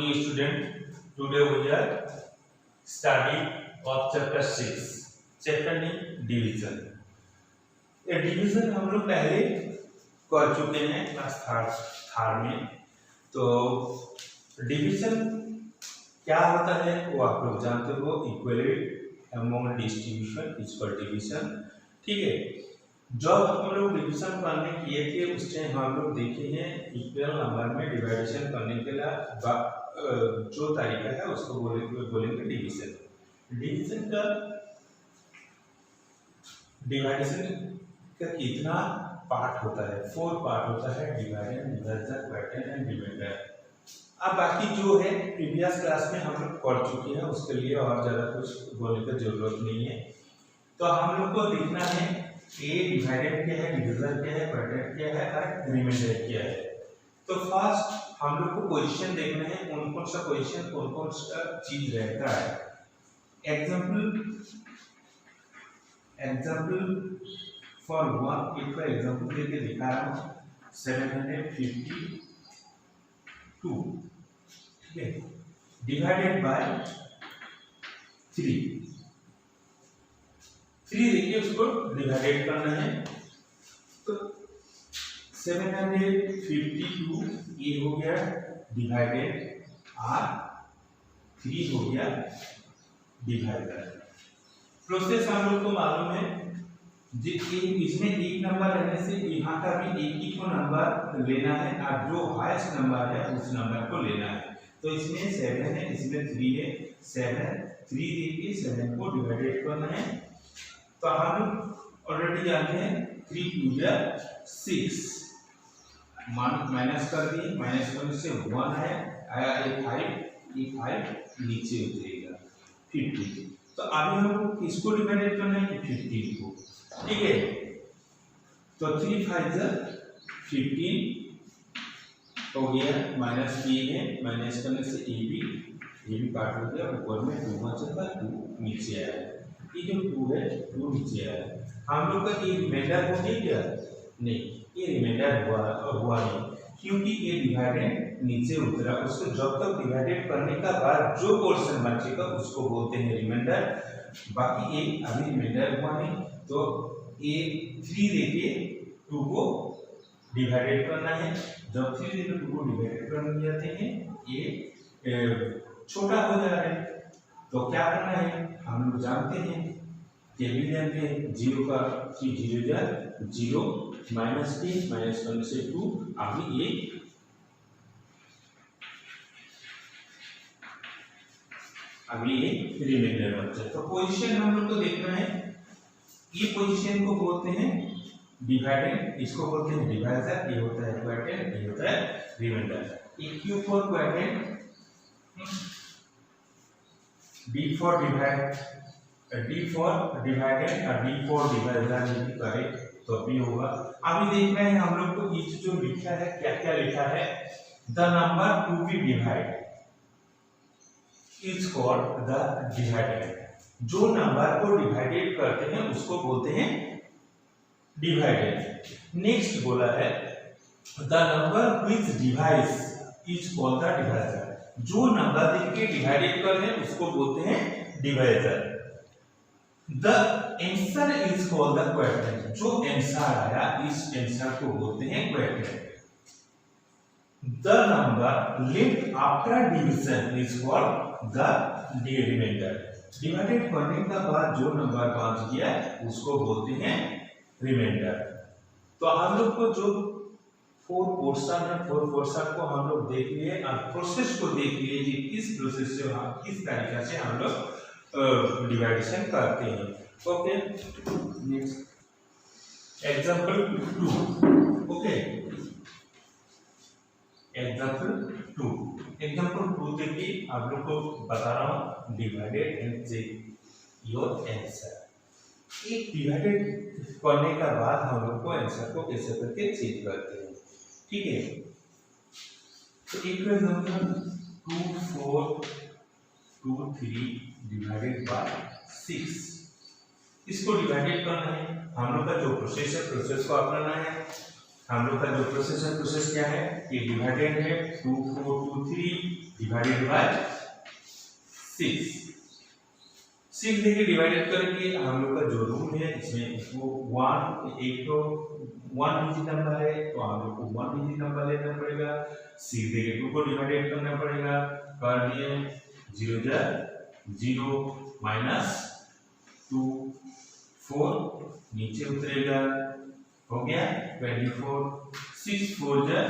morning student. Today we are study of chapter 6. Chapter name division. ये division हम लोग पहले कर चुके हैं क्लास थर्ड में। तो डिवीजन क्या होता है वो आप लोग जानते हो, equality among distribution is called division. ठीक है, जब हम लोग डिवीजन करने किए थे उस टाइम हम लोग देखे हैं इक्वल नंबर में डिवाइडेशन करने के लिए जो तरीका है उसको बोलेंगे डिवीजन। डिवीजन का कितना पार्ट होता है? 4 पार्ट होता है, divided, divisor, quotient and reminder. अब बाकी जो है प्रीवियस क्लास में हम लोग पढ़ चुके हैं, उसके लिए और ज़्यादा कुछ बोलने की जरूरत नहीं है। तो हम लोग को देखना है ए डिवाइडेड क्या है, डिवीजर क्या है, क्वोटिएंट क्या है और रिमाइंडर क्या है। तो फर्स्ट हम लोग को पोजीशन देखना है, कौन कौन सा पोजीशन कौन कौन सा चीज रहता है। एग्जाम्पल फॉर वन, एक बार एग्जाम्पल देके दिखा रहा हूँ। 752, ठीक है, डिवाइडेड बाय 3 देखिए उसको डिवाइडेड करना है। तो 752 ये हो गया डिवाइडेड और 3 हो गया डिवाइडर। प्रोसेस हम लोग को मालूम है, इसमें एक नंबर रहने से यहाँ का भी एक ही को नंबर लेना है और जो हाईएस्ट नंबर है उस नंबर को लेना है। तो इसमें 7 है, इसमें 3 है। 7 3 देके 7 को डिवाइडेड करना है। तो हम ऑलरेडी जानते हैं 3 2 6 माइनस कर दिए, माइनस करने से 1 आया, ये 5 नीचे उतरेगा 50। तो अभी हम किसको डिवाइडेड करना है? 15 को। ठीक है, तो 3 5 15 हो गया, माइनस b है, माइनस करने से ये भी काट हो गया, ऊपर में 2 बचा, 2 नीचे आया। ये जो 2 है 2 नीचे आया। हम लोग का ये रिमाइंडर हो गया क्या? नहीं, ये रिमाइंडर हुआ नहीं, क्योंकि ये डिवाइडेड नीचे उतरा। उसको जब तक डिवाइडेड करने का बाद जो पोर्शन बचेगा उसको बोलते हैं रिमाइंडर। बाकी ये अभी रिमाइंडर हुआ नहीं, तो ये 3 देके 2 को डिवाइडेड करना है। जब 3 देके 2 को डिवाइडेड करने जाते हैं ये छोटा हो जा रहा है, तो क्या करना है? हम लोग जानते हैं टेबल जानते हैं, 0 का 3 0 जा 0 माइनस 3 माइनस करने से 2। अभी ये रिमाइंडर बचा। तो पोजीशन हम लोग को देखना है, ये पोजीशन को बोलते हैं डिवाइडेड, इसको बोलते हैं डिवाइजर, ये होता है क्वोटिएंट, ये होता है reminder. A Q for quotient, D for divided और डी फॉर डिवाइजर यदि करें तो भी होगा। अभी देखना है हम लोग को ये जो लिखा है क्या क्या लिखा है। The number to be divide is called the divided. जो नंबर को डिवाइडेड करते हैं उसको बोलते हैं डिवाइडेड। नेक्स्ट बोला है the number which divides is called the divisor. जो नंबर देके डिवाइडेड कर रहे हैं उसको बोलते हैं divisor. The answer is called the quotient. जो आंसर आया इस आंसर को बोलते हैं quotient. The number left after division is called the reminder. Divided करने के बाद जो नंबर बच गया उसको बोलते हैं रिमाइंडर। तो हम लोग को जो 4 पोर्शन है, 4 पोर्शन को हम लोग देख लिए और प्रोसेस को देख लिए कि किस प्रोसेस से किस तरीका से हम लोग डिवाइडेशन करते हैं। Okay, next example 2। Okay, example 2 देखिए, आप लोग को बता रहा हूँ divided and check your answer. एक डिवाइडेड करने का बाद हम लोग को आंसर को कैसे करके चेक करते हैं। ठीक है, तो एक एग्जांपल 2 4 2 3 डिवाइडेड बाय 6, इसको डिवाइडेड करना है। हम लोग का जो प्रोसेस है प्रोसेस को अपनाना है। हम लोग का जो प्रोसेस क्या है, ये डिवाइडेड है 2 4 2 3 डिवाइडेड बाय 6 देखिए डिवाइडेड करके हम लोग का जो रूल है इसमें वो 1 एक तो 1 डिजिट नंबर है तो हम लोग को 1 डिजिट नंबर लेना पड़ेगा। 6 देखिए 2 को डिवाइडेड करना पड़ेगा, कर दिए 0 जा 0 माइनस 2 4 नीचे उतरेगा, हो गया 24 6 4 जा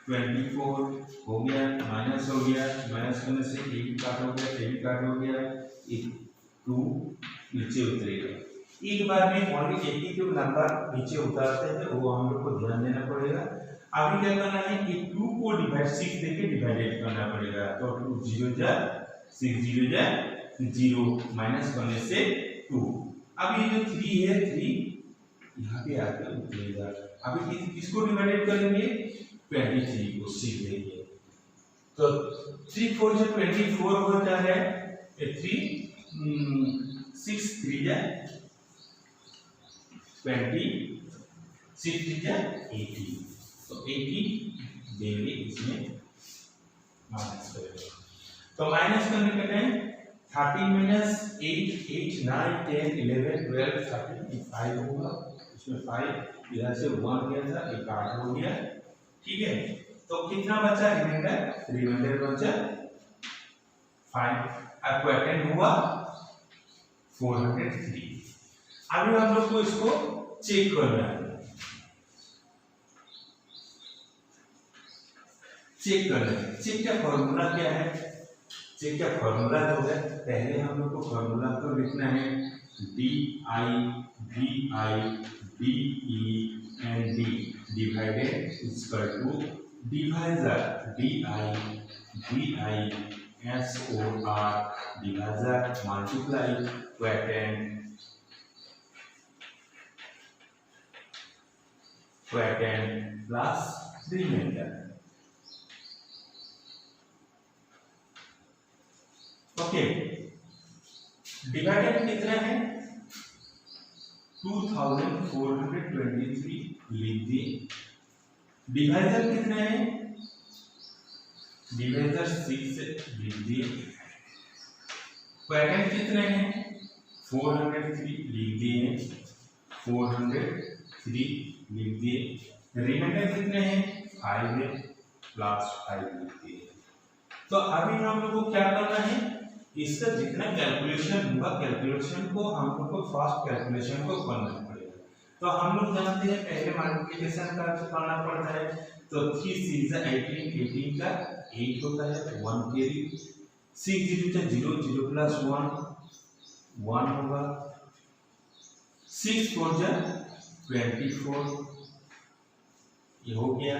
24 हो गया, माइनस हो गया, माइनस करने से ए भी काट हो गया, ए भी काट हो गया, एक 2 नीचे उतरेगा। एक बार में ओनली एक ही जो नंबर नीचे उतारते हैं वो हम लोग को ध्यान देना पड़ेगा। अभी क्या करना है कि 2 को डिवाइड 6 देके डिवाइडेड करना पड़ेगा, तो 2 0 जा 6 0 जा 0 माइनस करने से 2। अब ये जो 3 है 3 यहाँ पे आकर उतरेगा। अभी किसको डिवाइडेड करेंगे 23 को 6 देंगे, तो 3 4 जा 24 होता है, 3 6 3 जा 20 6 3 जा 80, तो 80 देंगे इसमें माइनस करेंगे। तो माइनस करने का टाइम 13 माइनस 8 8 9 10 11 12 13 5 होगा, इसमें 5 इधर से 1 गया था, एक 8 हो गया, ठीक है। तो कितना बचा रिमाइंडर बचा 5, अब क्वोटिएंट हुआ 403। अभी हम लोग को इसको चेक करना है, चेक का फॉर्मूला क्या है, चेक का फॉर्मूला जो है पहले हम लोग को फॉर्मूला को लिखना है D I V I D E and D divided equal to divisor D I V I S O R divisor multiply quotient plus reminder. Okay, divided कितना है 2423 लिख दिए, डिवाइजर कितना है डिवाइजर 6 लिख दिए, क्वोटिएंट कितना है 403 लिख दिए, 403 लिख दिए, रिमाइंडर कितने हैं 5 है प्लस 5 लिख दिए। तो अभी हम लोग को क्या करना है, इसका जितना कैलकुलेशन होगा कैलकुलेशन को हम लोग को फास्ट कैलकुलेशन को करना पड़ेगा। तो हम लोग जानते हैं पहले मल्टीप्लिकेशन का करना पड़ता है, तो 3 6 18 18 का 8 होता है 1 कैरी, 6 0 0 0 प्लस 1 1 होगा, 6 4 जा 24 ये हो गया,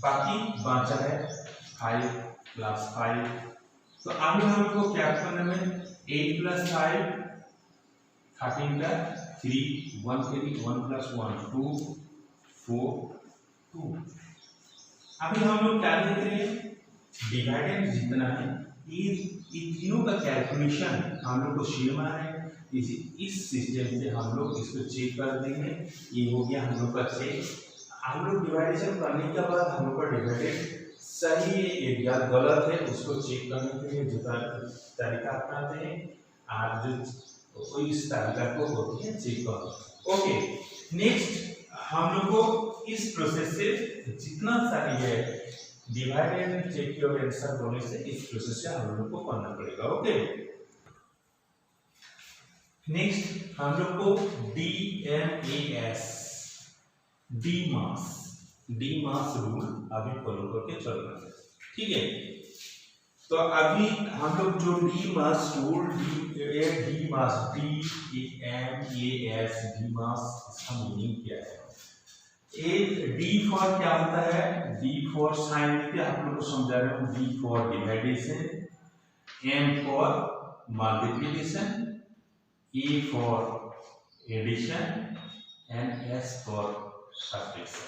बाकी बचा है 5 प्लस 5। तो अभी हम लोग को क्या करना है 8 प्लस 5 13 का 3 1 के 1 प्लस 1 2 4 2। अभी हम लोग क्या देख रहे हैं डिवाइडेड जितना है ये तीनों का कैलकुलेशन हम लोग को शेमा है, इस सिस्टम से हम लोग इसको चेक कर देंगे। ये हो गया हम लोग का चेक। हम लोग डिवाइडेशन करने के बाद हम लोग का डिवाइडेड सही है या गलत है उसको चेक करने के लिए जो तरीका अपनाते हैं आज जो इस तरीका को होती है चेक कर। ओके, नेक्स्ट हम लोग को इस प्रोसेस से जितना सारी है divide and check your answer होने से इस प्रोसेस से हम लोग को करना पड़ेगा। ओके, नेक्स्ट हम लोग को DMAS डी मास रूल अभी फॉलो करके चलना है, ठीक है। तो अभी हम लोग जो डी मास रूल डी मास DMAS डी मास इसका मीनिंग क्या है, एक डी फॉर क्या होता है, डी फॉर साइन के आप लोग को समझा रहा हूँ, D for division, M for multiplication, E for addition and S for subtraction.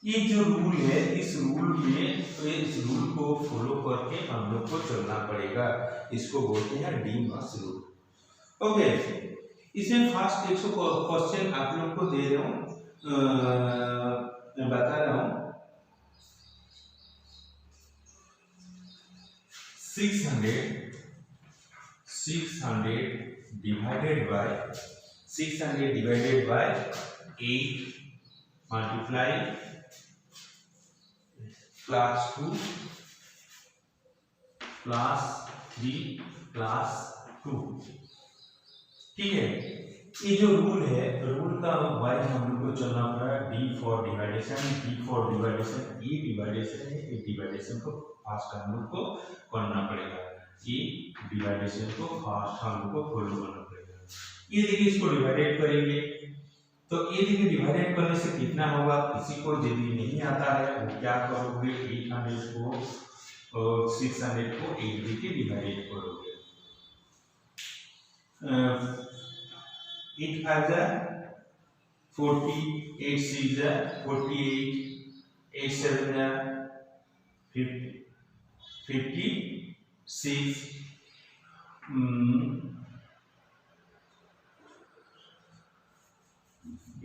ये जो रूल है इस रूल में तो इस रूल को फॉलो करके हम लोग को चलना पड़ेगा, इसको बोलते हैं डी मास रूल। ओके, इसमें फर्स्ट एक क्वेश्चन आप लोग को दे रहा हूँ, मैं बता रहा हूँ 600 divided by 8 multiply class 2 class 3 class 2। ठीक है, ये जो रूल है, रूल का वाइज हम लोग को चलना पड़ा। डी फॉर डिवाइडेशन, ये डिवाइडेशन है, ये डिवाइडेशन को फास्ट हम लोग को करना पड़ेगा, ये डिवाइडेशन को फास्ट हम लोग को फॉलो करना पड़ेगा। ये देखिए, इसको डिवाइडेड करेंगे तो ये देखिए डिवाइडेड करने से कितना होगा, किसी को यदि नहीं आता है वो क्या करोगे, 800 को और 600 को 8 देके डिवाइडेड करोगे। 8 5 40, 8 6 48, 8 7 56,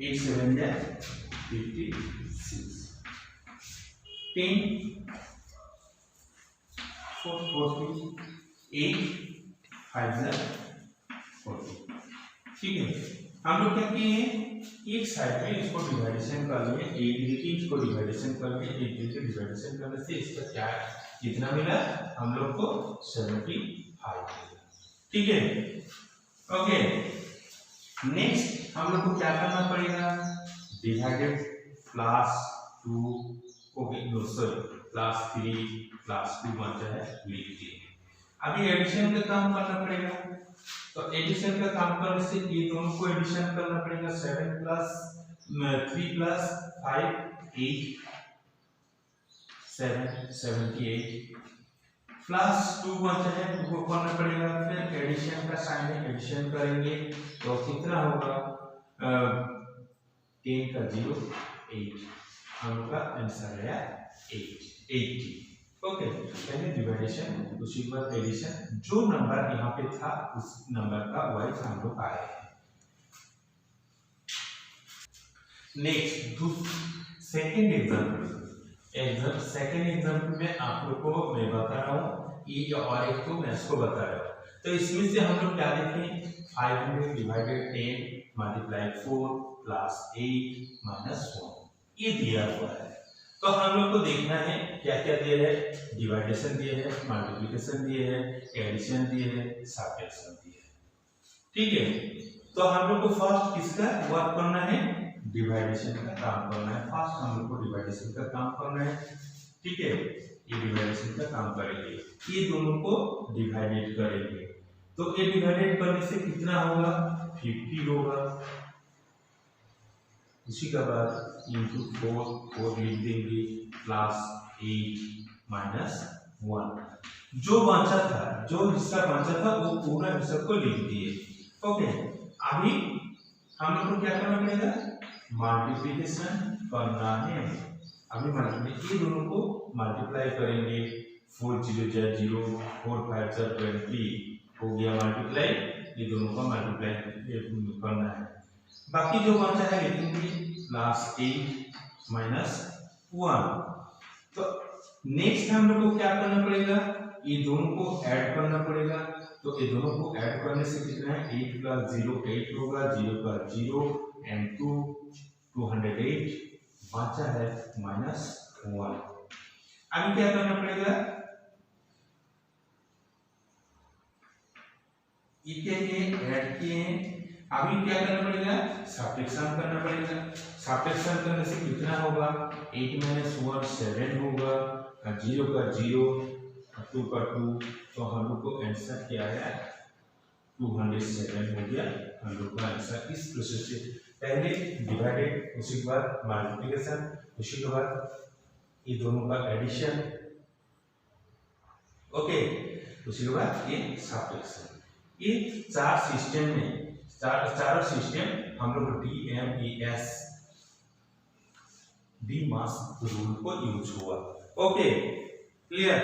8 7 56, 10 4 40, 8 5 40। ठीक है, हम लोग क्या किए हैं, एक साइड में इसको डिवाइडेशन कर लिए, 8 देके इसको डिवाइडेशन कर लिए, 8 देके डिवाइडेशन करने से इसका क्या कितना मिला हम लोग को 75 मिला। ठीक है, ओके। नेक्स्ट हम लोग को क्या करना पड़ेगा, divided class 2 okay no sorry class 3 class 2 बचा है लिख दिए। अभी एडिशन का काम करना पड़ेगा, तो एडिशन का काम करने से ये दोनों को एडिशन करना पड़ेगा। 7 प्लस 3 प्लस 5 8 7 78 प्लस 2 बचा है, 2 को करना पड़ेगा। फिर एडिशन का साइन है, एडिशन करेंगे तो कितना होगा, 10 का 0 8, हम लोग का आंसर है 80। ओके, पहले डिवाइडेशन उसी के बाद एडिशन, जो नंबर यहाँ पे था उस नंबर का वाइज हम लोग आए हैं। नेक्स्ट सेकंड एग्जाम्पल में आप लोग को मैं बता रहा हूँ, ये और एक को मैं इसको बता रहा हूँ। तो इसमें से हम लोग क्या देखें, 500 डिवाइडेड 10 मल्टीप्लाई 4 प्लस 8 माइनस 1 ये दिया हुआ है। तो हम लोग को देखना है क्या क्या दिया है, डिवाइडेशन दिया है, मल्टीप्लिकेशन दिए है, एडिशन दिए है, सब्ट्रैक्शन दिए है। ठीक है, तो हम लोग को फर्स्ट किसका वर्क करना है, डिवाइडेशन का काम करना है। फर्स्ट हम लोग को डिवाइडेशन का काम करना है। ठीक है, ये डिवाइडेशन का काम करेंगे, ये दोनों को डिवाइडेड करेंगे। तो ये डिवाइडेड करने से कितना होगा, 50 होगा। उसी के बाद इंटू 4 लिख देंगे प्लस 8 माइनस 1। जो बचा था, जो हिस्सा बचा था वो पूरा हिस्सा को लिख दिए। ओके, अभी हम लोग को क्या करना पड़ेगा, मल्टीप्लिकेशन करना है। अभी ये दोनों को मल्टीप्लाई करेंगे, 4 0 0 4 5 20 हो गया मल्टीप्लाई, ये दोनों का मल्टीप्लाई करना है। बाकी जो बचा है लिखेंगे प्लस 8 माइनस 1। तो नेक्स्ट हम लोग को क्या करना पड़ेगा, ये दोनों को ऐड करना पड़ेगा। तो ये दोनों को ऐड करने से कितना है, 8 प्लस 0 8 होगा, 0 का 0 एंड 2 208 बचा है माइनस 1। अभी क्या करना पड़ेगा, ये ऐड किए, अभी क्या करना पड़ेगा, सब्ट्रैक्शन करना पड़ेगा। सब्ट्रैक्शन करने से कितना होगा, 8 माइनस 1 7 होगा, 0 का 0 2 का 2, तो हम लोग को आंसर क्या आया 207 हो गया हम लोग का आंसर। इस प्रोसेस से पहले डिवाइडेड, उसी के बाद मल्टीप्लिकेशन, उसी के बाद ये दोनों का एडिशन, ओके, उसी के बाद ये सब्ट्रैक्शन। ये चारों सिस्टम हम लोग DMAS डी मास रूल को यूज हुआ। Okay, clear.